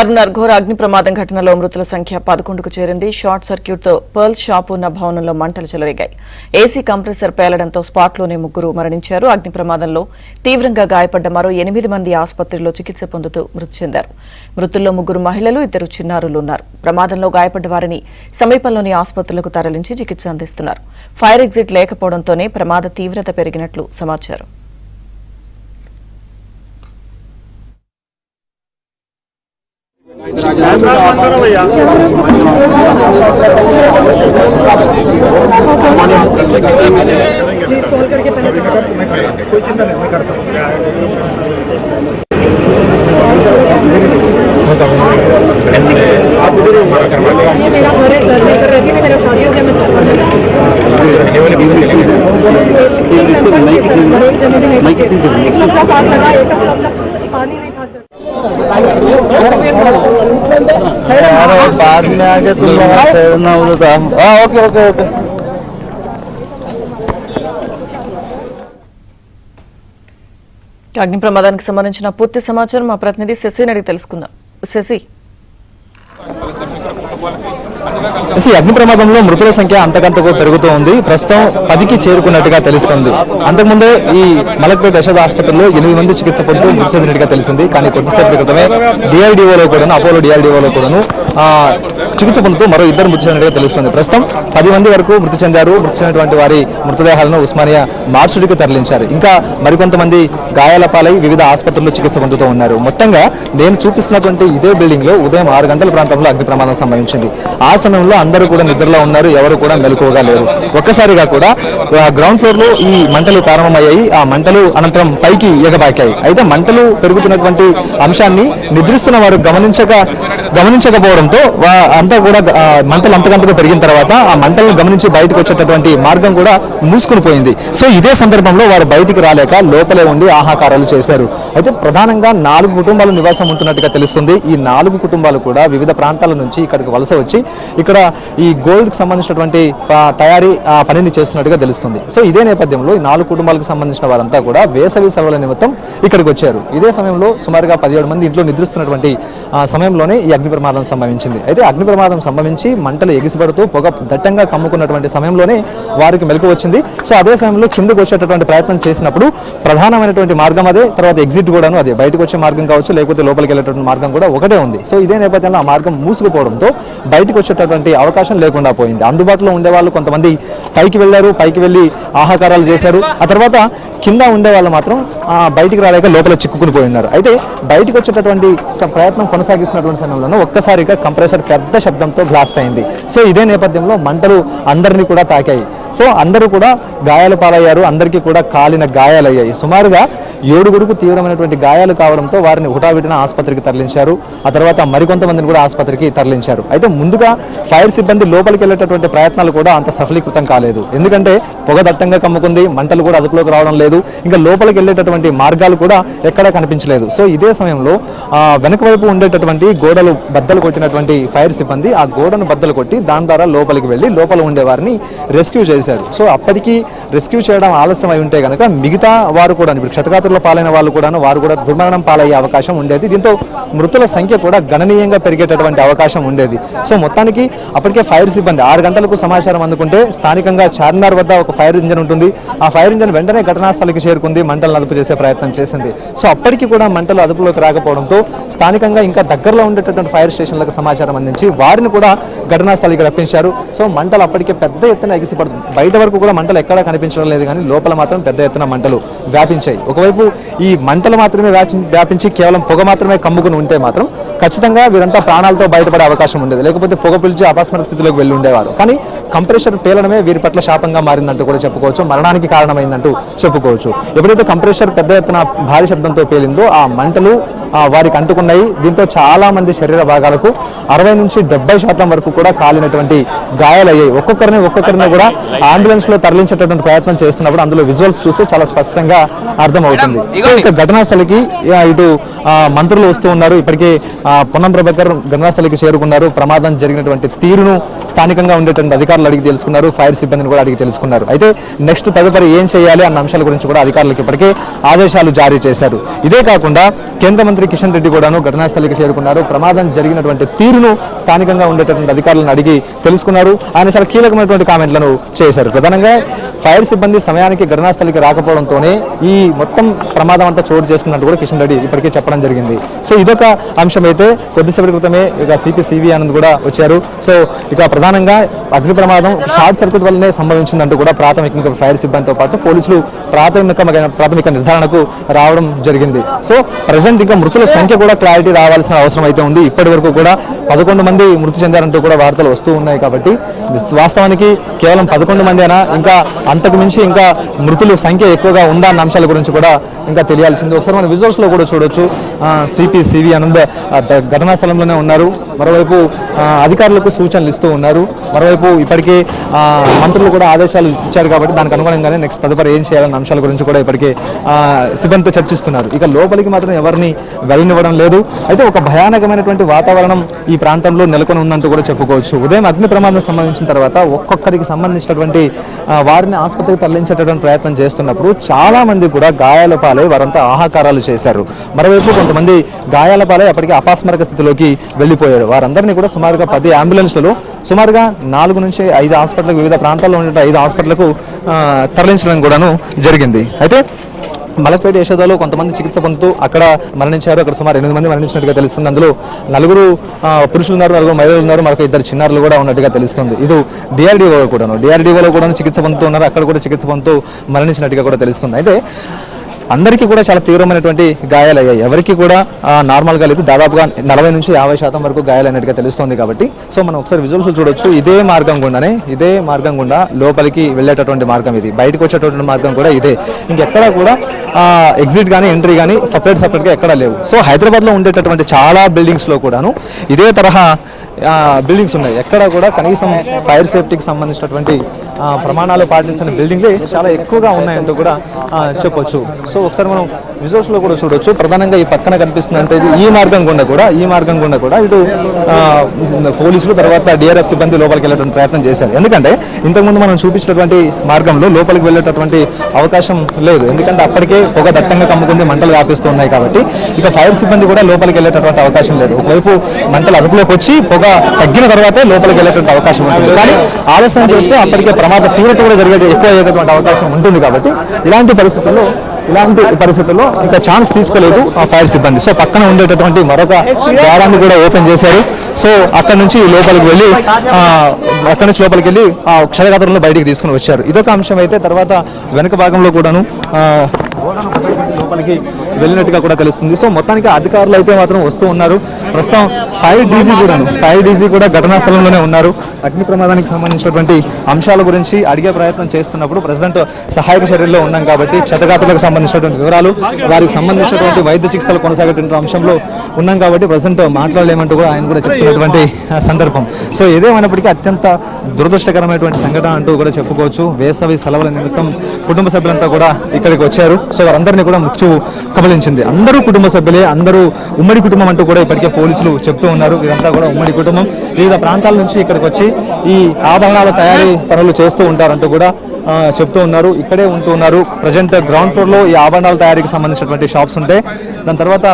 ఘోర అగ్ని ప్రమాదం ఘటనలో మృతుల సంఖ్య 11కు చేరింది. షార్ట్ సర్క్యూట్ తో పర్ల్ షాప్ ఉన్న భవనంలో మంటలు చెలరేగాయి. ఏసీ కంప్రెసర్ పేలడంతో స్పాట్లోనే 3 మరణించారు. అగ్ని ప్రమాదంలో తీవ్రంగా గాయపడ్డ మరో 8 మంది ఆసుపత్రిలో చికిత్స పొందుతూ మృతి చెందారు. మృతుల్లో 3 మహిళలు, 2 చిన్నారులు ఉన్నారు. ప్రమాదంలో గాయపడ్డ వారిని సమీపంలోని ఆసుపత్రులకు తరలించి చికిత్స అందిస్తున్నారు. ఫైర్ ఎగ్జిట్ లేకపోవడంతోనే ప్రమాద తీవ్రత పెరిగినట్లు సమాచారం. कोई चिंता नहीं मैं कर सकता आप उधर हमारा करवा देंगे। मेरा घर है सर, मैं कर रही थी, मेरा शादी हो गया, मैं बाद में आके तुम ओके ओके ओके అగ్ని ప్రమాదానికి సంబంధించిన పూర్తి సమాచారం మా ప్రతినిధి శశిని అడిగి తెలుసుకుందాం. శశి, అగ్ని ప్రమాదంలో మృతుల సంఖ్య అంతకంతకు పెరుగుతూ ఉంది. ప్రస్తుతం 10కి చేరుకున్నట్టుగా తెలుస్తుంది. అంతకుముందే ఈ మలక్పేట యశోద ఆసుపత్రిలో 8 మంది చికిత్స పొందుతూ మృతి చెందినట్టుగా తెలిసింది. కానీ కొద్దిసేపటి క్రితమే డిఆర్డీఓలో కూడాను, అపోలో డిఆర్డీఓలో కూడాను చికిత్స పొందుతూ మరో 2 మృతి చెందినట్టుగా తెలుస్తుంది. ప్రస్తుతం 10 మంది వరకు మృతి చెందారు. మృతి చెందినటువంటి వారి మృతదేహాలను ఉస్మానియా మార్చుడికి తరలించారు. ఇంకా మరికొంతమంది గాయాల పాలై వివిధ ఆసుపత్రుల్లో చికిత్స పొందుతూ ఉన్నారు. మొత్తంగా నేను చూపిస్తున్నటువంటి ఇదే బిల్డింగ్ లో ఉదయం 6 గంటల ప్రాంతంలో అగ్ని ప్రమాదం సంభవించింది. ఆ సమయంలో అందరూ కూడా నిద్రలో ఉన్నారు. ఎవరు కూడా మెలకువగా లేరు. ఒక్కసారిగా కూడా గ్రౌండ్ ఫ్లోర్ లో ఈ మంటలు ప్రారంభమయ్యాయి. ఆ మంటలు అనంతరం పైకి ఎగబాకాయి. అయితే మంటలు పెరుగుతున్నటువంటి అంశాన్ని నిద్రిస్తున్న వారు గమనించకపోవడంతో అంతా కూడా మంటలు అంతకంతగా పెరిగిన తర్వాత ఆ మంటలను గమనించి బయటకు వచ్చేటటువంటి మార్గం కూడా మూసుకుని పోయింది. సో ఇదే సందర్భంలో వారు బయటికి రాలేక లోపలే ఉండి ఆహాకారాలు చేశారు. అయితే ప్రధానంగా 4 కుటుంబాలు నివాసం ఉంటున్నట్టుగా తెలుస్తుంది. ఈ 4 కుటుంబాలు కూడా వివిధ ప్రాంతాల నుంచి ఇక్కడికి వలస వచ్చి ఇక్కడ ఈ గోల్డ్ కి సంబంధించినటువంటి తయారీ పనిని చేస్తున్నట్టుగా తెలుస్తుంది. సో ఇదే నేపథ్యంలో ఈ 4 కుటుంబాలకు సంబంధించిన వారంతా కూడా వేసవి సెలవుల నిమిత్తం ఇక్కడికి వచ్చారు. ఇదే సమయంలో సుమారుగా 17 మంది ఇంట్లో నిద్రిస్తున్నటువంటి సమయంలోనే ఈ అగ్ని ప్రమాదం సంభవించింది. అయితే అగ్ని ప్రమాదం సంభవించి మంటలు ఎగిసిపడుతూ పొగ దట్టంగా కమ్ముకున్నటువంటి సమయంలోనే వారికి మెలకు వచ్చింది. సో అదే సమయంలో కిందకు వచ్చేటటువంటి ప్రయత్నం చేసినప్పుడు ప్రధానమైనటువంటి మార్గం అదే, తర్వాత ఎగ్జిట్ కూడాను అదే. బయటకు వచ్చే మార్గం కావచ్చు, లేకపోతే లోపలికి వెళ్ళేటువంటి మార్గం కూడా ఒకటే ఉంది. సో ఇదే నేపథ్యంలో ఆ మార్గం మూసుకుపోవడంతో బయటకు వచ్చేటటువంటి అవకాశం లేకుండా పోయింది. అందుబాటులో ఉండేవాళ్ళు కొంతమంది పైకి వెళ్ళారు, పైకి వెళ్ళి ఆహాకారాలు చేశారు. ఆ తర్వాత కింద ఉండే వాళ్ళు మాత్రం బయటికి రాలేక లోపల చిక్కుకుని పోయి ఉన్నారు. అయితే బయటకు వచ్చేటటువంటి ప్రయత్నం కొనసాగిస్తున్నటువంటి సమయంలో ఒక్కసారిగా కంప్రెసర్ పెద్ద శబ్దంతో బ్లాస్ట్ అయింది. సో ఇదే నేపథ్యంలో మంటలు అందరినీ కూడా తాకాయి. సో అందరూ కూడా గాయాలు పాలయ్యారు. అందరికీ కూడా కాలిన గాయాలయ్యాయి. సుమారుగా 7గురికి తీవ్రమైనటువంటి గాయాలు కావడంతో వారిని హుటాహుటిన ఆసుపత్రికి తరలించారు. ఆ తర్వాత మరికొంతమందిని కూడా ఆసుపత్రికి తరలించారు. అయితే ముందుగా ఫైర్ సిబ్బంది లోపలికి వెళ్ళేటటువంటి ప్రయత్నాలు కూడా అంత సఫలీకృతం కాలేదు. ఎందుకంటే పొగ దట్టంగా కమ్ముకుంది, మంటలు కూడా అదుపులోకి రావడం లేదు. ఇంకా లోపలికి వెళ్ళేటటువంటి మార్గాలు కూడా ఎక్కడా కనిపించలేదు. సో ఇదే సమయంలో వెనక వైపు ఉండేటటువంటి గోడలు బద్దలు కొట్టినటువంటి ఫైర్ సిబ్బంది ఆ గోడను బద్దలు కొట్టి దాని ద్వారా లోపలికి వెళ్ళి లోపల ఉండే వారిని రెస్క్యూ చేశారు. సో అప్పటికి రెస్క్యూ చేయడం ఆలస్యం అయి ఉంటే కనుక మిగతా వారు కూడా ఇప్పుడు క్షతగాత్రుల పాలైన వాళ్ళు కూడా వారు కూడా దుర్మరణం పాలయ్యే అవకాశం ఉండేది. దీంతో మృతుల సంఖ్య కూడా గణనీయంగా పెరిగేటటువంటి అవకాశం ఉండేది. సో మొత్తానికి అప్పటికే ఫైర్ సిబ్బంది 6 గంటలకు సమాచారం అందుకుంటే స్థానికంగా చార్మినార్ వద్ద ఒక ఫైర్ ఇంజన్ ఉంటుంది. ఆ ఫైర్ ఇంజన్ వెంటనే ఘటనా స్థలికి చేరుకుంది, మంటలను అదుపు చేసే ప్రయత్నం చేసింది. సో అప్పటికి కూడా మంటలు అదుపులోకి రాకపోవడంతో స్థానికంగా ఇంకా దగ్గరలో ఉండేటటువంటి ఫైర్ స్టేషన్లకు సమాచారం అందించి వారిని కూడా ఘటనా స్థలికి రప్పించారు. సో మంటలు అప్పటికే పెద్ద ఎత్తున ఎగిసిపడుతుంది. బయట వరకు కూడా మంటలు ఎక్కడా కనిపించడం లేదు, కానీ లోపల మాత్రం పెద్ద ఎత్తున మంటలు వ్యాపించాయి. ఒకవైపు ఈ మంటలు మాత్రమే వ్యాపించి కేవలం పొగ మాత్రమే కమ్ముకుని ఉంటే మాత్రం ఖచ్చితంగా వీరంతా ప్రాణాలతో బయటపడే అవకాశం ఉండేది. లేకపోతే పొగ పిలిచి అపాస్మరక స్థితిలోకి వెళ్ళి ఉండేవారు. కానీ కంప్రెషర్ పేలడమే వీరి పట్ల శాపంగా మారిందంటూ కూడా చెప్పుకోవచ్చు, మరణానికి కారణమైందంటూ చెప్పుకోవచ్చు. ఎప్పుడైతే కంప్రెషర్ పెద్ద ఎత్తున భారీ శబ్దంతో పేలిందో ఆ మంటలు వారికి అంటుకున్నాయి. దీంతో చాలా మంది శరీర భాగాలకు 60 నుంచి 70% వరకు కూడా కాలినటువంటి గాయాలయ్యాయి. ఒక్కొక్కరిని కూడా అంబులెన్స్ లో తరలించేటటువంటి ప్రయత్నం చేస్తున్నప్పుడు అందులో విజువల్స్ చూస్తే చాలా స్పష్టంగా అర్థమవుతుంది. సో ఇక ఘటనా స్థలికి ఇటు మంత్రులు వస్తూ ఉన్నారు. ఇప్పటికే పొన్నం ప్రభాకర్ ఘటనా స్థలికి చేరుకున్నారు. ప్రమాదం జరిగినటువంటి తీరును స్థానికంగా ఉండేటువంటి అధికారులు అడిగి తెలుసుకున్నారు. ఫైర్ సిబ్బందిని కూడా అడిగి తెలుసుకున్నారు. అయితే నెక్స్ట్ తదుపరి ఏం చేయాలి అన్న అంశాల గురించి కూడా అధికారులకు ఇప్పటికే ఆదేశాలు జారీ చేశారు. ఇదే కాకుండా కేంద్ర మంత్రి కిషన్ రెడ్డి కూడాను ఘటనా స్థలికి చేరుకున్నారు. ప్రమాదం జరిగినటువంటి తీరును స్థానికంగా ఉండేటటువంటి అధికారులను అడిగి తెలుసుకున్నారు. ఆయన చాలా కీలకమైనటువంటి కామెంట్లను చేశారు. ప్రధానంగా ఫైర్ సిబ్బంది సమయానికి ఘటనా స్థలికి రాకపోవడంతోనే ఈ మొత్తం ప్రమాదం అంతా చోటు చేసుకున్నట్టు కూడా కిషన్ రెడ్డి ఇప్పటికే చెప్పడం జరిగింది. సో ఇదొక అంశం. అయితే కొద్దిసేపటి క్రితమే ఇక సిపి ఆనంద్ కూడా వచ్చారు. సో ఇక ప్రధానంగా అగ్ని ప్రమాదం షార్ట్ సర్క్యూట్ వల్లనే సంభవించిందంటూ కూడా ప్రాథమికంగా ఫైర్ సిబ్బందితో పాటు పోలీసులు ప్రాథమిక నిర్ధారణకు రావడం జరిగింది. సో ప్రజెంట్ ఇంకా మృతుల సంఖ్య కూడా క్లారిటీ రావాల్సిన అవసరం అయితే ఉంది. ఇప్పటి వరకు కూడా 11 మంది మృతి చెందారంటూ కూడా వార్తలు వస్తూ ఉన్నాయి. కాబట్టి వాస్తవానికి కేవలం 11 మంది అయినా ఇంకా అంతకు మించి ఇంకా మృతుల సంఖ్య ఎక్కువగా ఉందా అన్న అంశాల గురించి కూడా ఇంకా తెలియాల్సింది. ఒకసారి మన విజువల్స్ లో కూడా చూడొచ్చు. సిపి ఆనంద్ ఘటనా స్థలంలోనే ఉన్నారు. మరోవైపు అధికారులకు సూచనలు ఇస్తూ ఉన్నారు. మరోవైపు ఇప్పటికే మంత్రులు కూడా ఆదేశాలు ఇచ్చారు. కాబట్టి దానికి అనుగుణంగానే నెక్స్ట్ తదుపరి ఏం చేయాలన్న అంశాల గురించి కూడా ఇప్పటికే సిబ్బందితో చర్చిస్తున్నారు. ఇక లోపలికి మాత్రం ఎవరిని వెళ్ళనివ్వడం లేదు. అయితే ఒక భయానకమైనటువంటి వాతావరణం ఈ ప్రాంతంలో నెలకొని ఉందంటూ కూడా చెప్పుకోవచ్చు. ఉదయం అగ్ని ప్రమాదం సంభవించిన తర్వాత ఒక్కొక్కరికి సంబంధించినటువంటి వారిని ఆసుపత్రికి తరలించేటటువంటి ప్రయత్నం చేస్తున్నప్పుడు చాలా మంది కూడా గాయాల పాలై వారంతా ఆహాకారాలు చేశారు. మరోవైపు కొంతమంది గాయాల పాలై అప్పటికే అపాస్మరక స్థితిలోకి వెళ్ళిపోయారు. వారందరినీ కూడా సుమారుగా 10 అంబులెన్స్లలో సుమారుగా 4 నుంచి 5 హాస్పిటల్కు వివిధ ప్రాంతాల్లో ఉండే 5 హాస్పిటల్కు తరలించడం కూడాను జరిగింది. అయితే మలక్పేట యశోదలో కొంతమంది చికిత్స పొందుతూ అక్కడ మరణించారు. అక్కడ సుమారు 8 మంది మరణించినట్టుగా తెలుస్తుంది. అందులో 4 పురుషులు ఉన్నారు, 4 మహిళలు ఉన్నారు, మరొక 2 చిన్నారులు కూడా ఉన్నట్టుగా తెలుస్తుంది. ఇది డిఆర్డీఓలో కూడా చికిత్స పొందుతూ ఉన్నారు. అక్కడ కూడా చికిత్స పొందుతూ మరణించినట్టుగా కూడా తెలుస్తుంది. అయితే అందరికీ కూడా చాలా తీవ్రమైనటువంటి గాయాలయ్యాయి. ఎవరికి కూడా నార్మల్గా లేదు. దాదాపుగా 40 నుంచి 50% వరకు గాయాలైనట్టుగా తెలుస్తుంది. కాబట్టి సో మనం ఒకసారి విజువల్స్ చూడొచ్చు. ఇదే మార్గం గుండా లోపలికి వెళ్ళేటటువంటి మార్గం ఇది. బయటకు వచ్చేటటువంటి మార్గం కూడా ఇదే. ఇంకెక్కడా కూడా ఎగ్జిట్ కానీ ఎంట్రీ కానీ సపరేట్గా ఎక్కడా లేవు. సో హైదరాబాద్లో ఉండేటటువంటి చాలా బిల్డింగ్స్లో కూడాను ఇదే తరహా బిల్డింగ్స్ ఉన్నాయి. ఎక్కడ కూడా కనీసం ఫైర్ సేఫ్టీకి సంబంధించినటువంటి ప్రమాణాలు పాటించిన బిల్డింగ్లే చాలా ఎక్కువగా ఉన్నాయంటూ కూడా చెప్పొచ్చు. సో ఒకసారి మనం విజువల్స్లో కూడా చూడొచ్చు. ప్రధానంగా ఈ పక్కన కనిపిస్తుందంటే ఈ మార్గం గుండా కూడా ఇటు పోలీసులు తర్వాత డిఆర్ఎఫ్ సిబ్బంది లోపలికి వెళ్ళేటువంటి ప్రయత్నం చేశారు. ఎందుకంటే ఇంతకుముందు మనం చూపించినటువంటి మార్గంలో లోపలికి వెళ్ళేటటువంటి అవకాశం లేదు. ఎందుకంటే అప్పటికే పొగ దట్టంగా కమ్ముకుంది, మంటలు వ్యాపిస్తూ ఉన్నాయి. కాబట్టి ఇక ఫైర్ సిబ్బంది కూడా లోపలికి వెళ్ళేటటువంటి అవకాశం లేదు. ఒకవైపు మంటలు అదుపులోకి వచ్చి పొగ తగ్గిన తర్వాతే లోపలికి వెళ్ళేటువంటి అవకాశం ఉంటుంది. కానీ ఆలస్యం చేస్తే అప్పటికే ప్రమాద తీవ్రత కూడా ఎక్కువ అయ్యేటటువంటి అవకాశం ఉంటుంది. కాబట్టి ఇలాంటి పరిస్థితుల్లో ఇంకా ఛాన్స్ తీసుకోలేదు ఆ ఫైర్ సిబ్బంది. సో పక్కన ఉండేటటువంటి మరొక ద్వారాన్ని కూడా ఓపెన్ చేశారు. సో అక్కడి నుంచి లోపలికి వెళ్ళి ఆ క్షతగాత్రంలో బయటికి తీసుకుని వచ్చారు. ఇదొక అంశం. అయితే తర్వాత వెనుక భాగంలో కూడాను లోపలికి వెళ్ళినట్టుగా కూడా తెలుస్తుంది. సో మొత్తానికి అధికారులు అయితే మాత్రం వస్తూ ఉన్నారు. ప్రస్తుతం 5 డీజీ కూడా ఘటనా స్థలంలోనే ఉన్నారు. అగ్ని ప్రమాదానికి సంబంధించినటువంటి అంశాల గురించి అడిగే ప్రయత్నం చేస్తున్నప్పుడు ప్రజెంట్ సహాయక చర్యల్లో ఉన్నాం. కాబట్టి క్షతగాత్రులకు సంబంధించినటువంటి వివరాలు, వారికి సంబంధించినటువంటి వైద్య చికిత్సలు కొనసాగేటువంటి అంశంలో ఉన్నాం. కాబట్టి ప్రజెంట్ మాట్లాడలేమంటూ కూడా ఆయన కూడా చెప్తున్నటువంటి సందర్భం. సో ఏదేమైనప్పటికీ అత్యంత దురదృష్టకరమైనటువంటి సంఘటన అంటూ కూడా చెప్పుకోవచ్చు. వేసవి సెలవుల నిమిత్తం కుటుంబ సభ్యులంతా కూడా ఇక్కడికి వచ్చారు. సో వారందరినీ కూడా మృత్యువు కబలించింది. అందరూ కుటుంబ సభ్యులే, అందరూ ఉమ్మడి కుటుంబం అంటూ కూడా ఇప్పటికే పోలీసులు చెప్తూ ఉన్నారు. వీరంతా కూడా ఉమ్మడి కుటుంబం. వివిధ ప్రాంతాల నుంచి ఇక్కడికి వచ్చి ఈ ఆభరణాల తయారీ పనులు చేస్తూ ఉంటారంటూ కూడా చెప్తూ ఉన్నారు. ఇక్కడే ఉంటూ ఉన్నారు. ప్రజెంట్ గ్రౌండ్ ఫ్లోర్ లో ఈ ఆభరణాల తయారీకి సంబంధించినటువంటి షాప్స్ ఉంటాయి. దాని తర్వాత